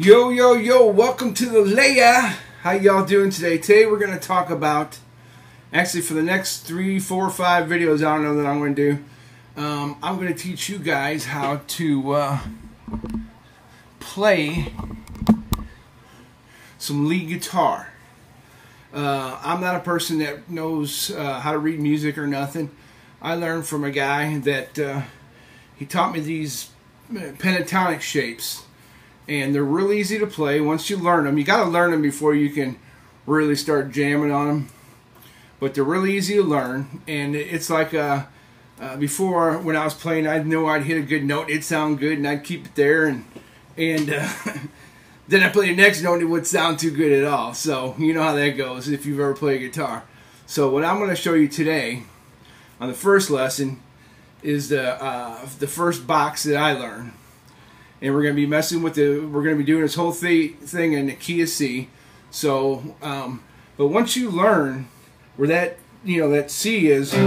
Yo, yo, yo, welcome to the layer. How y'all doing today? Today we're going to talk about, actually for the next 3, 4, 5 videos, I don't know that I'm going to do, I'm going to teach you guys how to play some lead guitar. I'm not a person that knows how to read music or nothing. I learned from a guy that he taught me these pentatonic shapes. And they're real easy to play once you learn them. You got to learn them before you can really start jamming on them. But they're really easy to learn. And it's like before, when I was playing, I knew I'd hit a good note. It'd sound good, and I'd keep it there. And then I play the next note, and it wouldn't sound too good at all. So you know how that goes if you've ever played guitar. So what I'm going to show you today on the first lesson is the first box that I learned. And we're going to be messing with we're going to be doing this whole thing in the key of C. So, but once you learn where that C is, you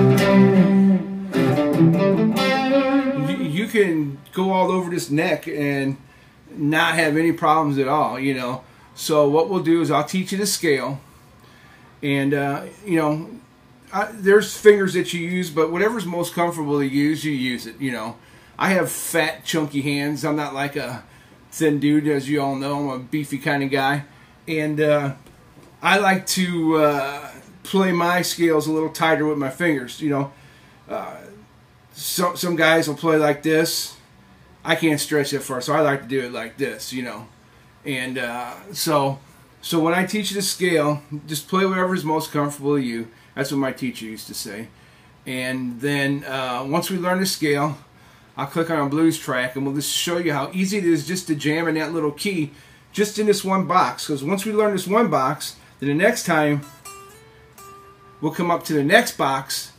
can go all over this neck and not have any problems at all, So what we'll do is I'll teach you the scale. And, there's fingers that you use, but whatever's most comfortable to use, you use it, I have fat, chunky hands. I'm not like a thin dude, as you all know. I'm a beefy kind of guy. And I like to play my scales a little tighter with my fingers, Some guys will play like this. I can't stretch it far, so I like to do it like this, And so when I teach you the scale, just play whatever's most comfortable to you. That's what my teacher used to say. And then once we learn the scale, I'll click on a blues track and we'll just show you how easy it is just to jam in that little key just in this one box. Because once we learn this one box, then the next time we'll come up to the next box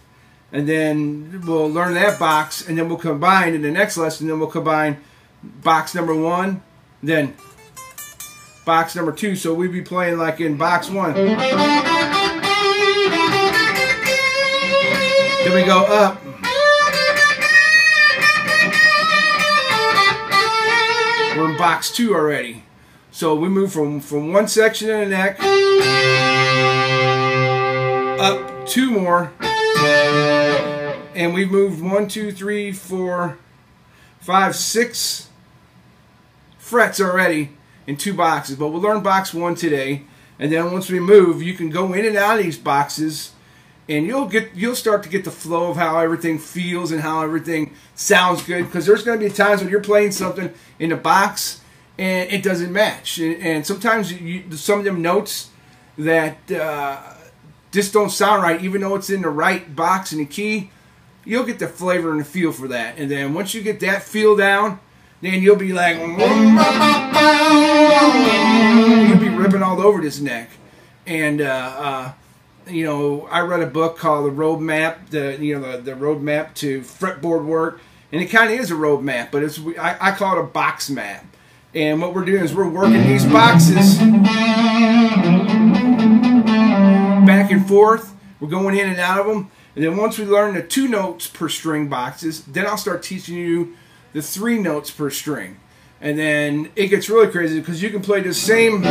and then we'll learn that box and then we'll combine in the next lesson. Then we'll combine box number 1, then box number 2. So we'll be playing like in box 1. Then we go up. We're in box 2 already. So we move from one section of the neck up 2 more. And we've moved 1, 2, 3, 4, 5, 6 frets already in 2 boxes. But we'll learn box 1 today. And then once we move, you can go in and out of these boxes. And you'll start to get the flow of how everything feels and how everything sounds good. Because there's going to be times when you're playing something in a box and it doesn't match. And sometimes some of them notes that just don't sound right, even though it's in the right box in the key, you'll get the flavor and the feel for that. And then once you get that feel down, then you'll be like, you'll be ripping all over this neck. And I read a book called The Roadmap, the roadmap to fretboard work, and it kind of is a roadmap, but I call it a box map. And what we're doing is we're working these boxes back and forth. We're going in and out of them, and then once we learn the 2 notes per string boxes, then I'll start teaching you the 3 notes per string, and then it gets really crazy because you can play the same.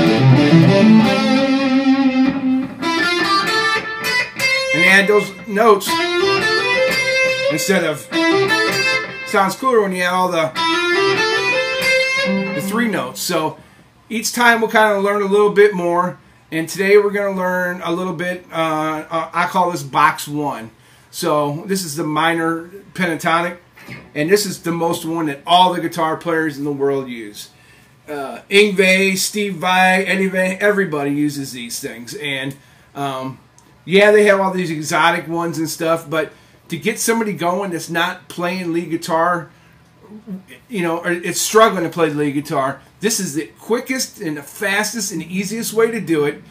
And add those notes instead of, sounds cooler when you add all the 3 notes. So each time we'll kind of learn a little bit more, and today we're going to learn a little bit, I call this box 1. So this is the minor pentatonic, and this is the most one that all the guitar players in the world use. Yngwie, Steve Vai, Eddie Van, everybody uses these things. And yeah, they have all these exotic ones and stuff, but to get somebody going that's not playing lead guitar, or it's struggling to play the lead guitar, this is the quickest and the fastest and easiest way to do it.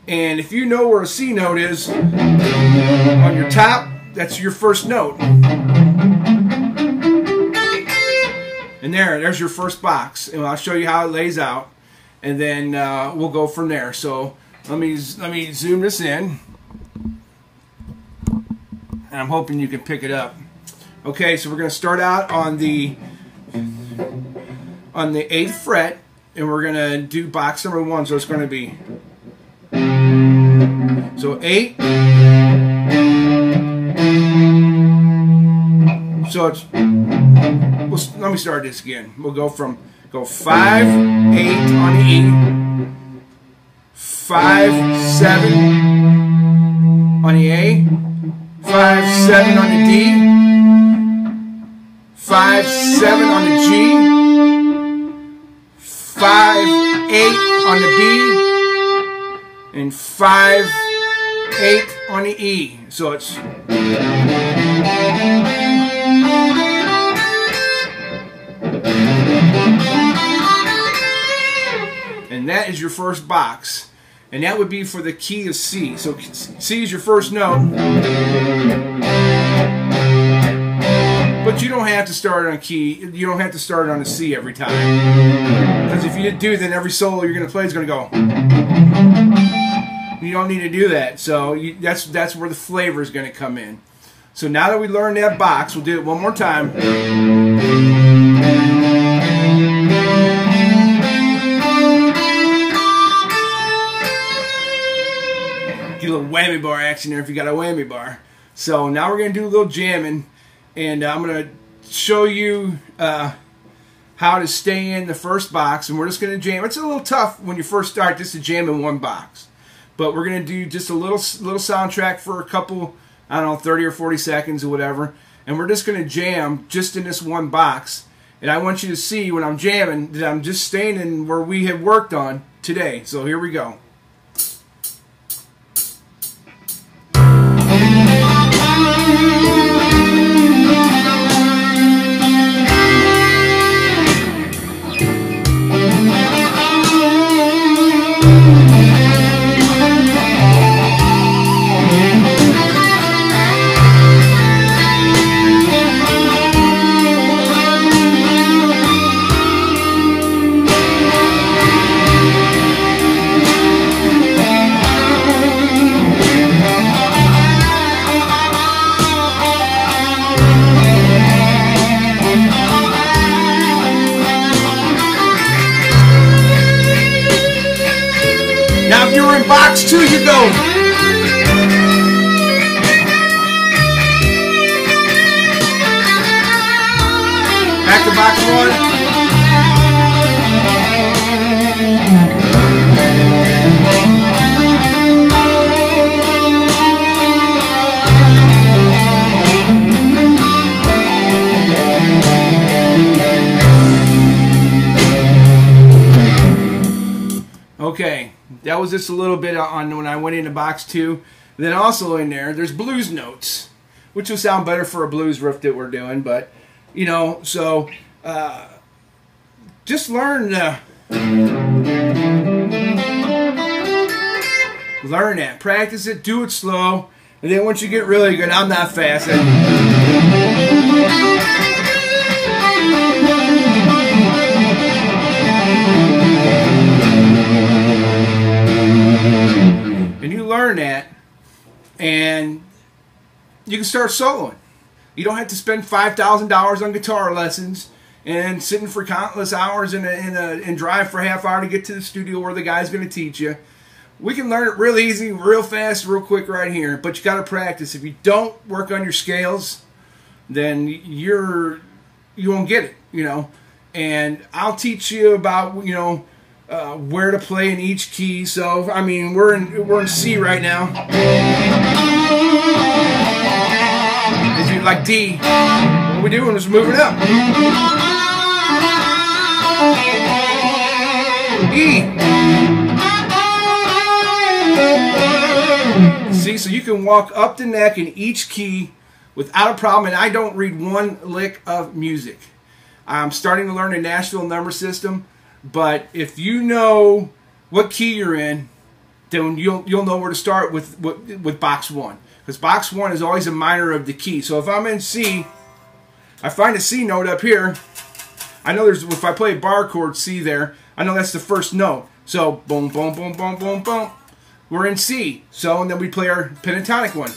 And if you know where a C note is on your top, that's your first note. And there's your first box. And I'll show you how it lays out, and then we'll go from there. So let me zoom this in. And I'm hoping you can pick it up. Okay, so we're going to start out on the 8th fret, and we're gonna do box number 1. So it's going to be so 8. So it's let me start this again. We'll go 5, 8 on the E, 5, 7 on the A, 5, 7 on the D, 5, 7 on the G, 5, 8 on the B, and 5, 8 on the E. So it's and that is your first box, and that would be for the key of C. So C is your first note, but you don't have to start on key. You don't have to start on a C every time, because if you do, then every solo you're going to play is going to go. You don't need to do that. So that's where the flavor is going to come in. So now that we learned that box, we'll do it one more time. Get a little whammy bar action there if you got a whammy bar. So now we're going to do a little jamming, and I'm going to show you how to stay in the first box, and we're just going to jam. It's a little tough when you first start just to jam in one box, but we're going to do just a little soundtrack for a couple, I don't know, 30 or 40 seconds or whatever, and we're just going to jam just in this one box. And I want you to see when I'm jamming that I'm just staying in where we have worked on today. So here we go. Now if you're in box 2, you go. Back to box 1. Okay. That was just a little bit on when I went into box 2. Then also in there's blues notes, which will sound better for a blues riff that we're doing. But, you know, so just learn that. Practice it. Do it slow. And then once you get really good, I'm not fast. And you learn that, and you can start soloing. You don't have to spend $5,000 on guitar lessons and sitting for countless hours and drive for a half hour to get to the studio where the guy's going to teach you. We can learn it real easy, real fast, real quick right here. But you got to practice. If you don't work on your scales, then you won't get it. You know, and I'll teach you about where to play in each key. So I mean, we're in C right now. If you like D, what we doing is moving up. E. See, so you can walk up the neck in each key without a problem, and I don't read one lick of music. I'm starting to learn the Nashville number system. But if you know what key you're in, then you'll know where to start with box 1, because box 1 is always a minor of the key. So if I'm in C, I find a C note up here. I know if I play a bar chord C there, I know that's the first note. So boom, boom, boom, boom, boom, boom. We're in C. So and then we play our pentatonic one,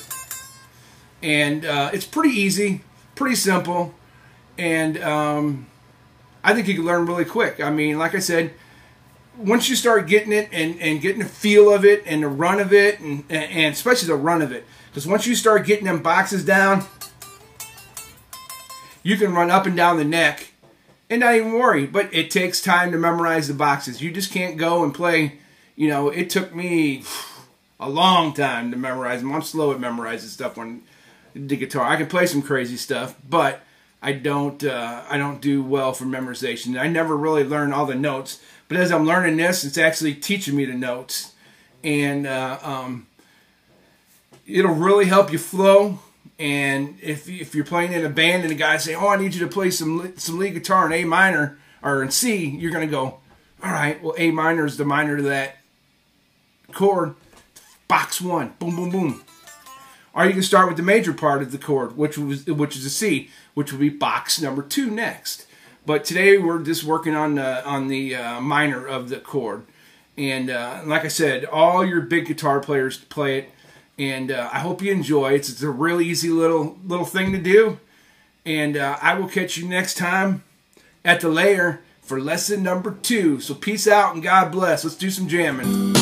and it's pretty easy, pretty simple, and I think you can learn really quick. I mean, like I said, once you start getting it and getting the feel of it and the run of it, and especially the run of it, because once you start getting them boxes down, you can run up and down the neck and not even worry. But it takes time to memorize the boxes. You just can't go and play. You know, it took me a long time to memorize them. I'm slow at memorizing stuff on the guitar. I can play some crazy stuff, but I don't do well for memorization. I never really learn all the notes. But as I'm learning this, it's actually teaching me the notes, and it'll really help you flow. And if you're playing in a band and the guy say, "Oh, I need you to play some lead guitar in A minor or in C," you're gonna go, "All right, well, A minor is the minor to that chord. Box 1, boom, boom, boom." Or you can start with the major part of the chord, which is a C, which will be box number 2 next. But today we're just working on the minor of the chord. And like I said, all your big guitar players play it. And I hope you enjoy it. It's a really easy little thing to do. And I will catch you next time at the layer for lesson number 2. So peace out and God bless. Let's do some jamming.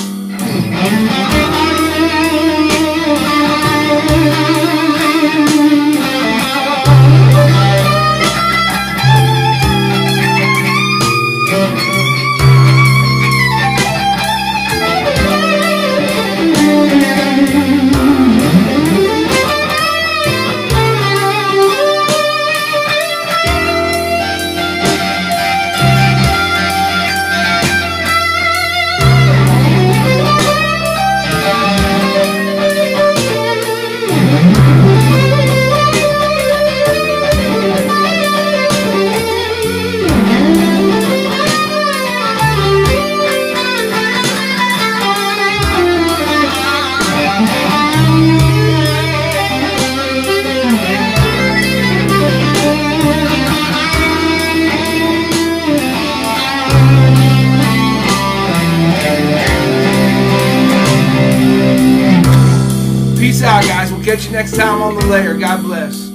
Peace out, guys. We'll catch you next time on the layer. God bless.